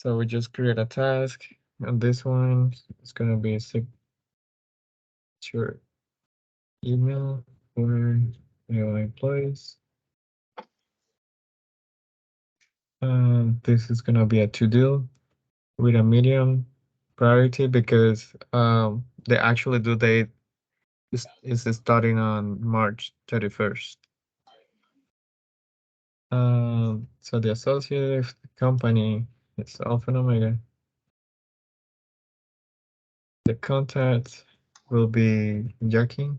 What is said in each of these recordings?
So we just create a task, and this one is gonna be secure email for your employees. This is gonna be a to-do with a medium priority because the actual due date is starting on March 31st. So the associated company is Alpha and Omega. The contact will be Jackie.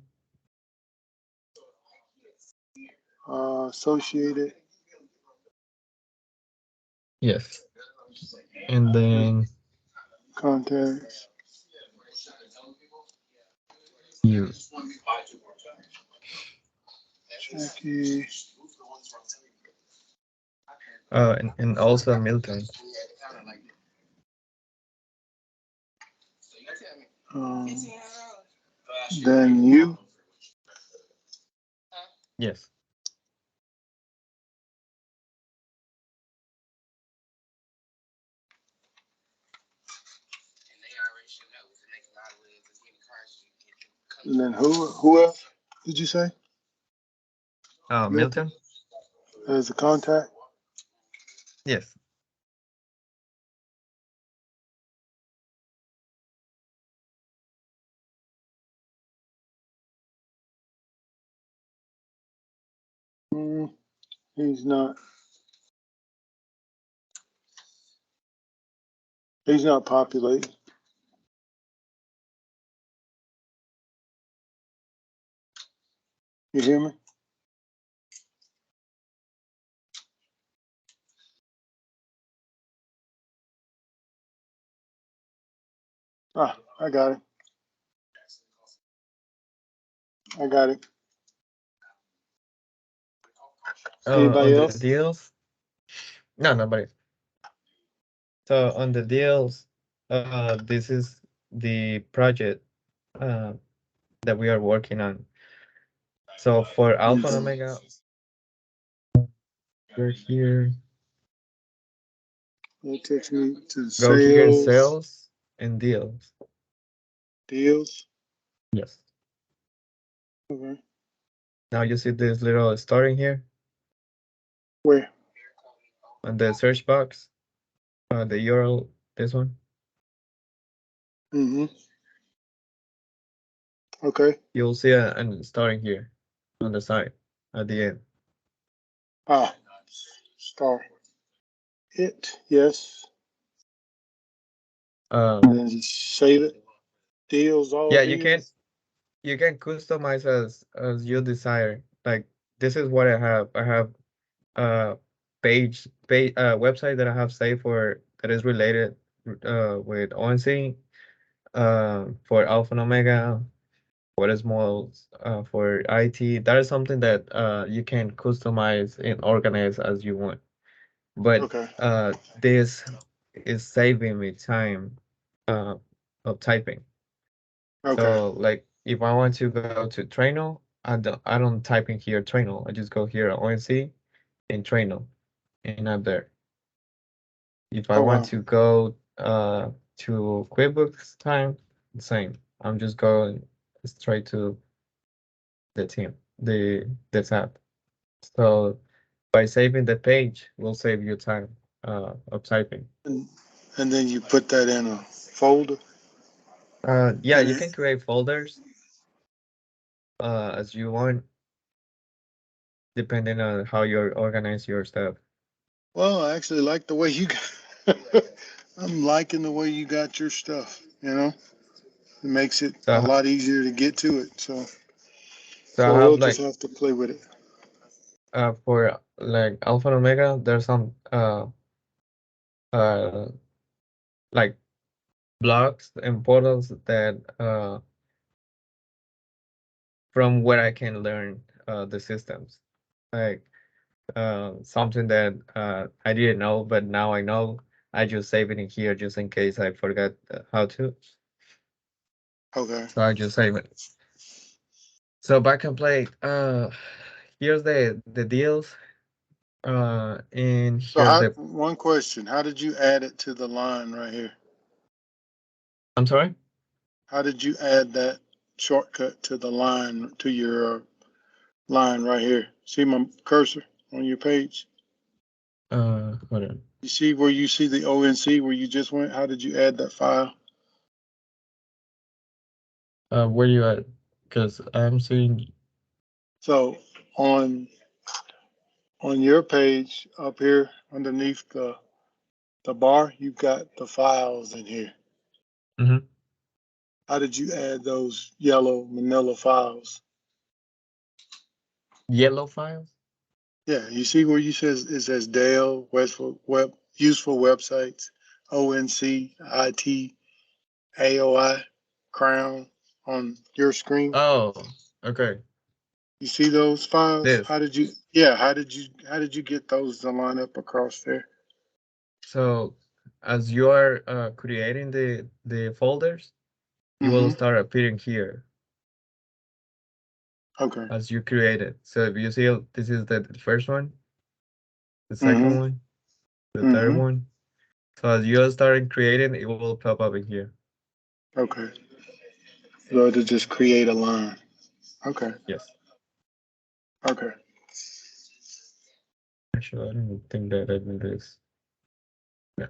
Associated. Yes. And then Contacts. you. Jackie. And also Milton. Um, then you. Yes. And then who else did you say? Milton Milton. as a contact. Yes. Mm, he's not. He's not populated. You hear me? Ah, I got it. I got it. On Anybody the else? deals. No, nobody. So on the deals, this is the project uh, that we are working on. So for Alpha and Mhm. Omega, we're here. That takes me to Go here in sales sales and deals. deals. Yes. Okay. Now you see this little star in here Where? on the search box. The URL, this one. Mm-hmm. Okay. You'll see a star in here on the side at the end. Ah, star. It. Yes. And Um, then just save it. Deals. All yeah, deals. you can customize as you desire. Like this is what I have. I have a page website that I have saved for that is related with ONC for Alpha and Omega, what is more for IT. That is something that you can customize and organize as you want. But Okay. this is saving me time uh, of typing. Okay. So like if I want to go to Trino, I don't type in here Trino. I just go here ONC and Trino and I'm there. If I Oh want wow. to go to QuickBooks time, same. I'm just going straight to the team, the tab. So by saving the page, will save you time of typing. And, and then you put that in a folder. Yeah, And you it, can create folders as you want, depending on how you organize your stuff. well, I actually like the way you. I'm liking the way you got your stuff. It makes it So a lot easier to get to it. So, so I we'll have just like have to play with it. for like Alpha and Omega, there's some uh like blogs and portals that from where I can learn the systems. Like something that I didn't know, but now I know. I just save it in here just in case I forgot how to. Okay. So I just save it. So back and play. Here's the deals. And So here how, the one question, how did you add it to the line right here? I'm sorry. How did you add that shortcut to the line, to your line right here? See my cursor on your page? Hold on. You see where you see the ONC where you just went? How did you add that file? Where you at? Because I'm seeing. So on on your page up here underneath the bar, you've got the files in here. Mhm. How did you add those yellow manila files? Yellow files. Yeah, you see where you says it says Dale, Westful Web, Useful Websites, ONC, IT, AOI, Crown on your screen. Oh, okay. You see those files? This. How did you get those to line up across there? So as you are creating the folders, you will Mm-hmm. start appearing here Okay. as you create it. So if you see this is the first one, the second Mm-hmm. one, the third Mm-hmm. one. So as you are starting creating, it will pop up in here. Okay. So to just create a line. Okay. Yes. Okay. Actually, I don't think that I did this. Yeah.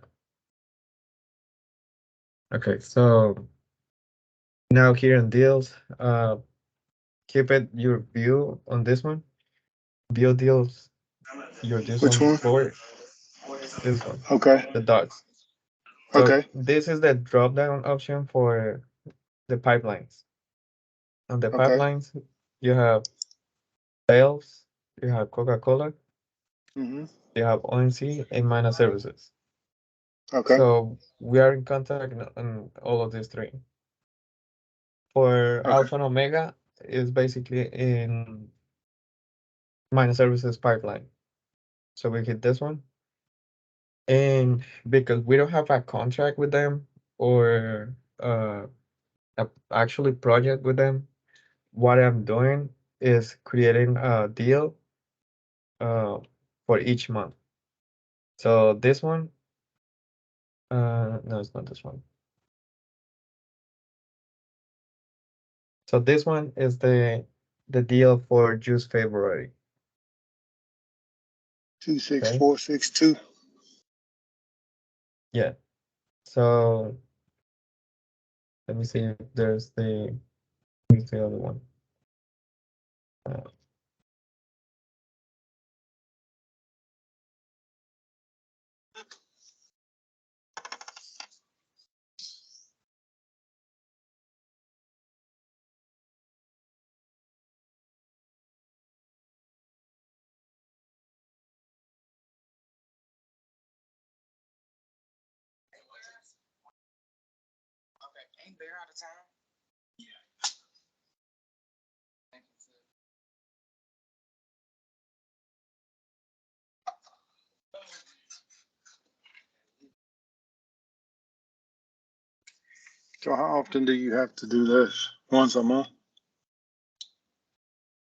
Okay. So now here in deals, keep it your view on this one. View deals, your this Which one one? before this one, Okay. the dots. So Okay. this is the drop down option for the pipelines. On the Okay. pipelines, you have sales, you have Coca-Cola, Mm-hmm. you have ONC and minor services. Okay. So we are in contact on all of these three. For Okay. Alpha and Omega is basically in minor services pipeline. So we hit this one. And because we don't have a contract with them or a actually project with them, what I'm doing is creating a deal uh, for each month. So this one, no, it's not this one. So this one is the deal for just February. Two six Okay. four six two. Yeah. So let me see if where's the other one. Uh, So how often do you have to do this? Once a month?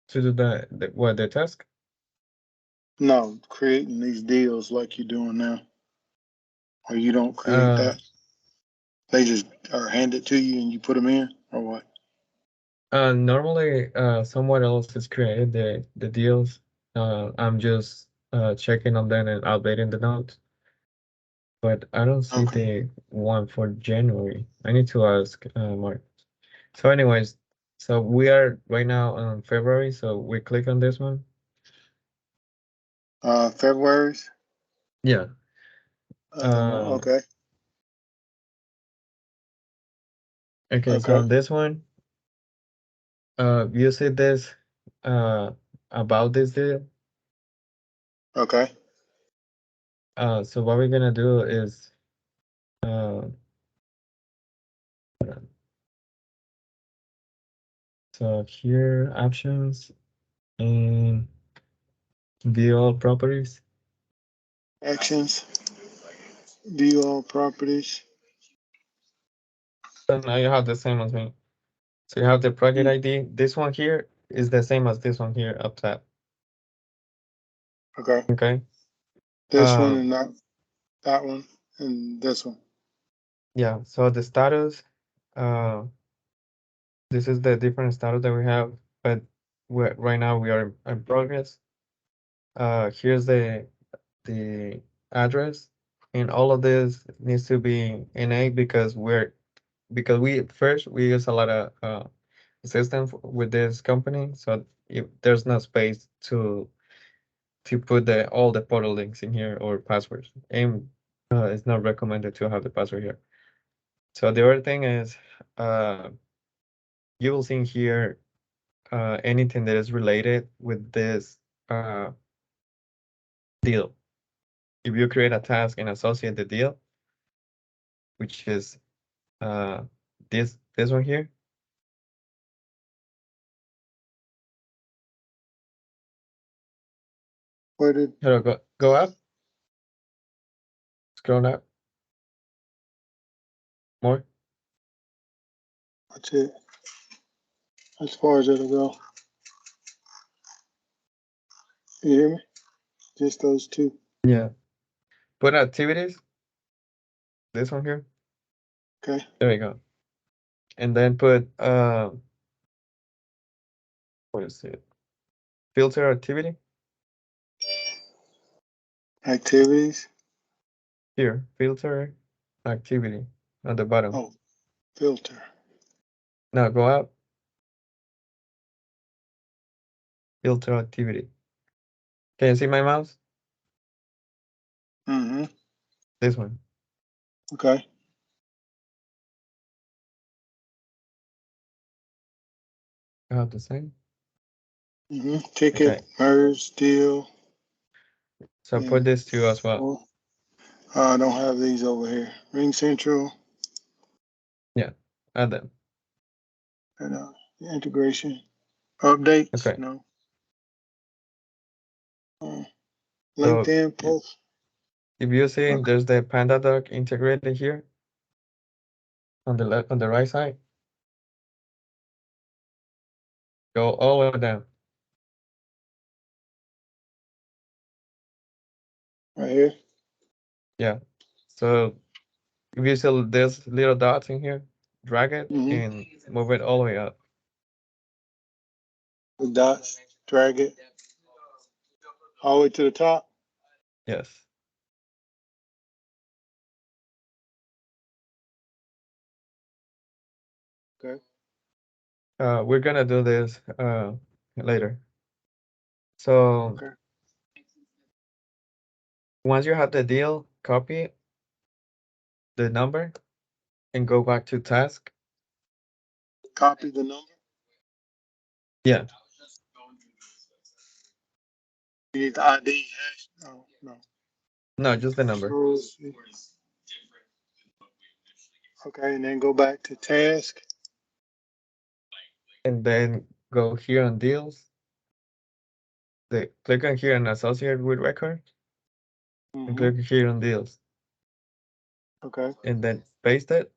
to do the task. No, creating these deals like you're doing now. Or you don't create Uh, that. They just are handed to you and you put them in, or what? Normally, someone else is creating the deals. I'm just checking on them and updating the notes. But I don't see Okay. the one for January. I need to ask Mark. So, anyways, so we are right now on February. So we click on this one. February's? Yeah. Uh, Okay. okay. So Okay. on this one, you see this uh about this deal. Okay. So what we're gonna do is uh so here options and view all properties. Actions. View all properties. So now you have the same as me. So you have the project Mm, ID. This one here is the same as this one here up top. okay. Okay. This one Um, and not that one and this one. yeah, so the status, uh, this is the different status that we have, but right now we are in progress. Here's the address, and all of this needs to be NA because we first we use a lot of system with this company, so if there's no space to put the all the portal links in here or passwords, and it's not recommended to have the password here. So the other thing is, uh, you will see here anything that is related with this deal. If you create a task and associate the deal, which is uh, this one here, Where did here go up, scroll up more. what's it? As far as it'll go. You hear me? Just those two. Yeah, put activities. This one here. Okay. There we go. And then put what is it? Filter activity Activities. here. Filter activity at the bottom. Oh, filter. Now go up. Filter activity. Can you see my mouse? Mm-hmm. This one. Okay. I have the same. Mm-hmm. Ticket, Okay. merge, deal, So put and this two as well. I don't have these over here. Ring Central Yeah. Add them. and integration. Updates, Okay. no. Uh, So LinkedIn post. if you see Okay. there's the Panda Doc integrated here on the left on the right side. Go all the way down. Right here. Yeah. So if you see this little dots in here, drag it Mm-hmm. and move it all the way up. The dots. Drag it all the way to the top. Yes. Okay. We're gonna do this later. So Okay. once you have the deal, copy the number and go back to task. Copy the number. Yeah. You need the ID hash. No, no. No, just the number. Control C. Okay, and then go back to task. And then go here on deals. Click on here and associate with record and Mm-hmm. click here on deals. Okay. And then paste it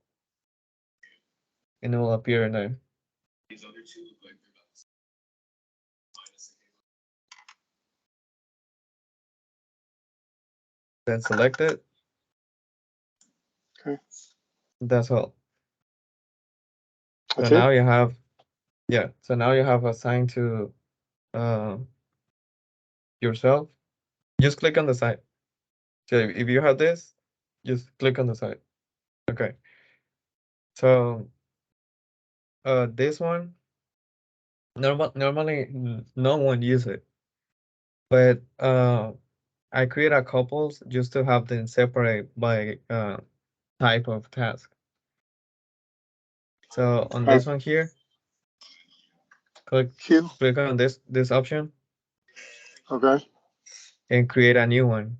and it will appear in there. Then select it. Okay. That's all. So That's now it. you have, yeah. So now you have assigned to uh, yourself. Just click on the side. So if you have this, just click on the side. Okay. So this one normally no one use it, but I create a couples just to have them separate by type of task. So on All this right. one here, click Q. click on this option Okay. and create a new one.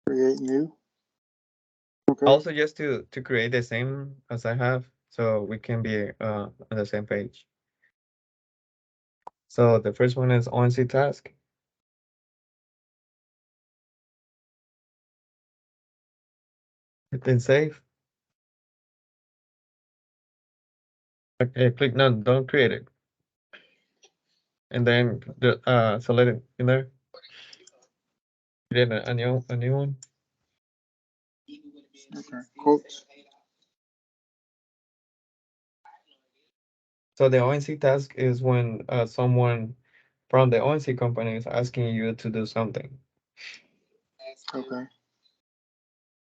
Create new. Okay. Also, just to create the same as I have, so we can be on the same page. So the first one is ONC task. Then save. Okay, click no, don't create it, and then select it in there. create a new one. Okay. Quotes. So the ONC task is when someone from the ONC company is asking you to do something. Okay.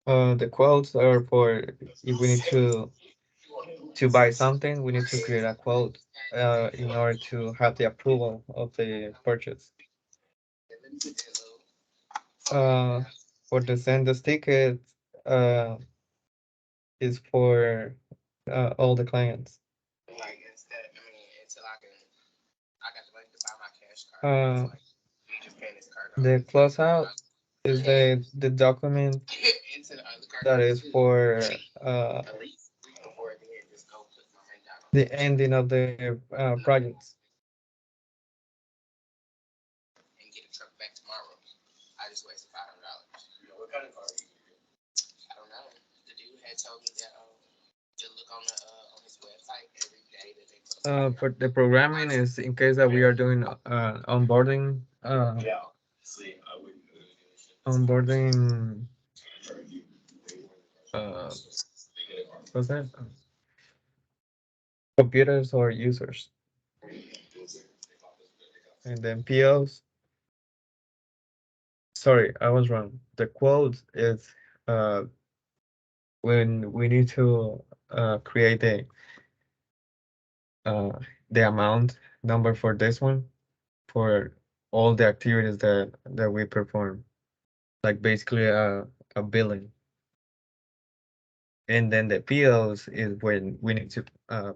The quotes are for if we need to buy something, we need to create a quote in order to have the approval of the purchase. Uh, for the send this ticket uh, is for all the clients. Uh, the closeout is the document that is for the ending of the projects. For the programming is in case that we are doing onboarding uh, what's that? Computers or users, and then POs. Sorry, I was wrong. The quote is uh, when we need to create uh, the amount number for this one for all the activities that we perform, like basically a billing. And then the POs is when we need to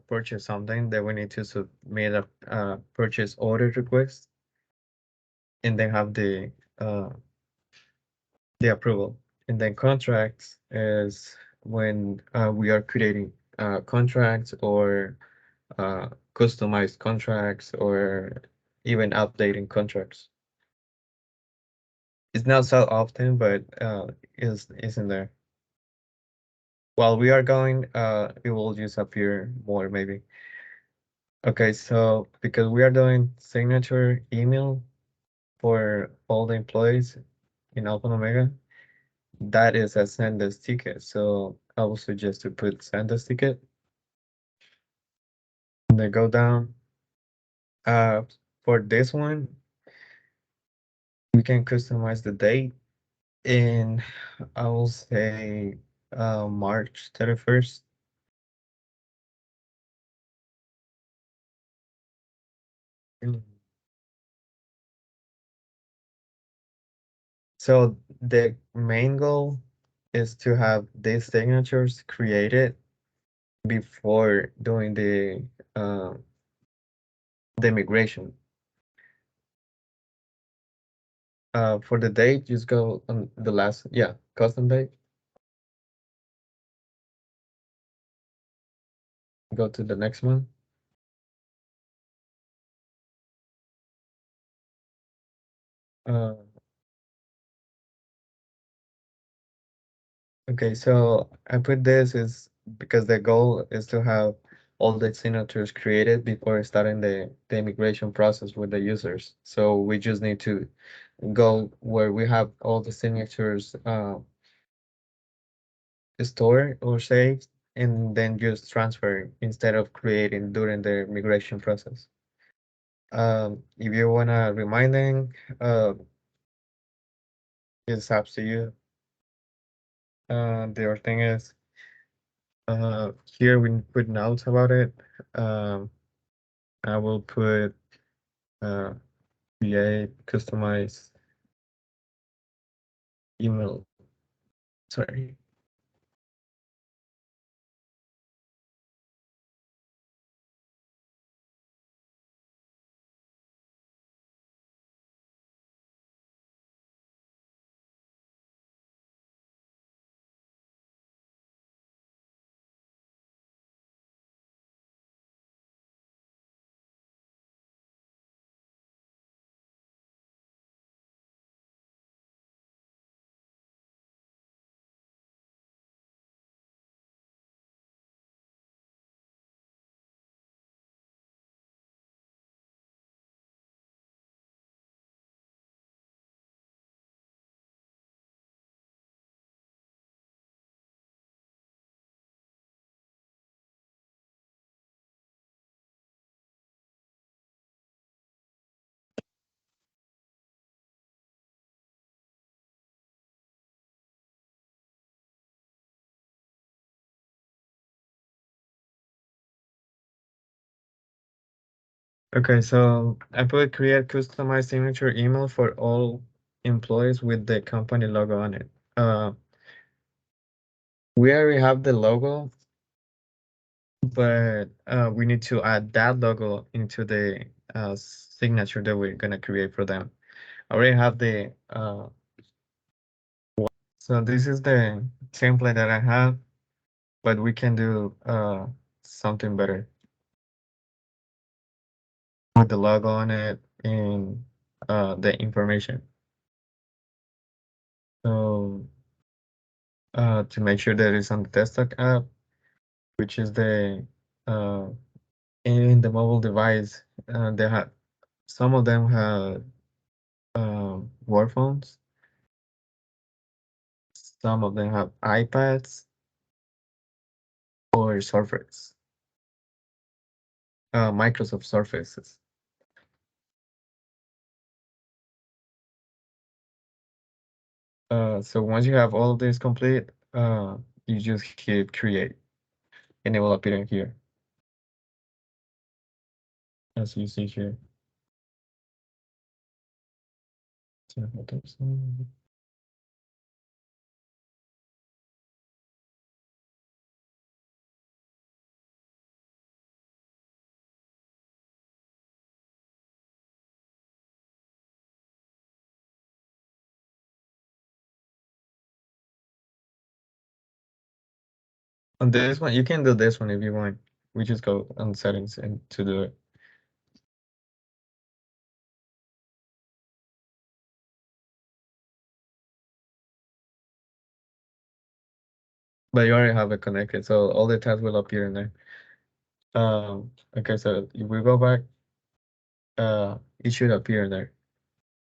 purchase something that we need to submit a purchase order request and then have the approval. And then contracts is when we are creating contracts or customized contracts or even updating contracts. It's not so often, but is in there. While we are going, it will just appear more maybe. Okay, so because we are doing signature email for all the employees in Alpha and Omega, that is a send us ticket. So I would suggest to put send us ticket and then go down. Uh, for this one, we can customize the date in, I will say, March 31st. Mm. So the main goal is to have these signatures created before doing the migration. For the date, just go on the last, yeah, custom date. Go to the next one. Uh, okay, so I put this is because the goal is to have all the signatures created before starting the immigration process with the users. So we just need to go where we have all the signatures stored or saved and then just transfer instead of creating during the migration process. If you wanna reminding, it's up to you. The other thing is, here we put notes about it. Um, I will put uh, create customized email. Sorry. Okay, so I put create customized signature email for all employees with the company logo on it. We already have the logo, but we need to add that logo into the signature that we're gonna create for them. I already have the so this is the template that I have, but we can do something better with the logo on it and the information. So to make sure that it's on the desktop app, which is the uh, in the mobile device, they have some of them have work phones, some of them have iPads or Surface, Microsoft Surfaces. So once you have all of this complete, you just hit create and it will appear in here as you see here. So, on this one, you can do this one if you want. We just go on settings and to do it. But you already have it connected, so all the tabs will appear in there. Okay, so if we go back, it should appear in there.